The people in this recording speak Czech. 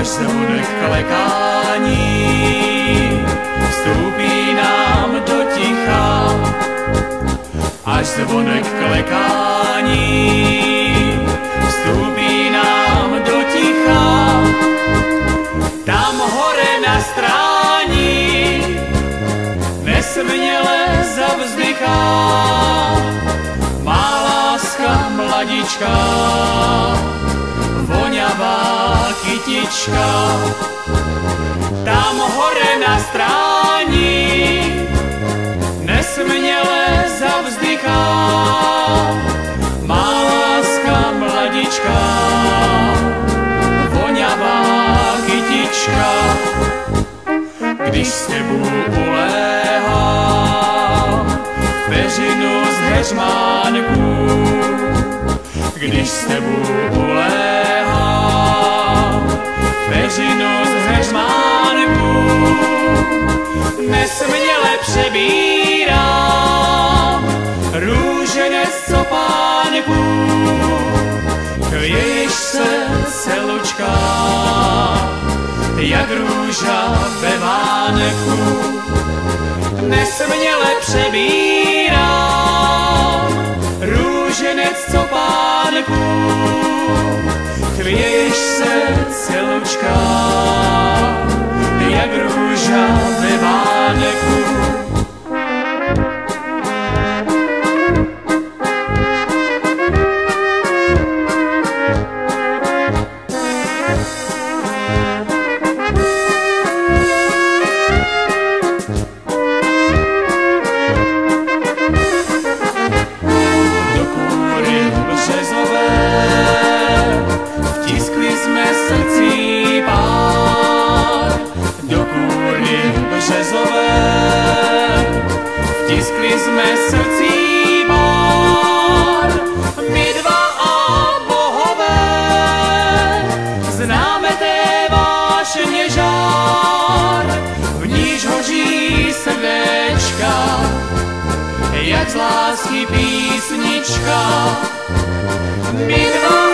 až zvonek klekání vstoupí nám do ticha, až zvonek klekání vstoupí nám do ticha. Tam hore na strání nesměle zavzdychá má láska mladička, voňavá kytička. Tam hore na strání nesměle zavzdychá má láska mladička, voňavá kytička. Když s tebou uléhám peřinu z heřmánku, když s tebou uléhám peřinu z heřmánku, nesměle přebírám růženec copánku, chvěješ se celučka, jak růža ve vánku. Nesměle přebírám růženec copánku, chvěješ se celučka, jak růža ve vánku. Vtiskli jsme srdcí pár do kůry březové, vtiskli jsme srdcí pár, my dva a bohové, známe té vášně žár, v níž hoří srdéčka, jak z lásky písnička. My dva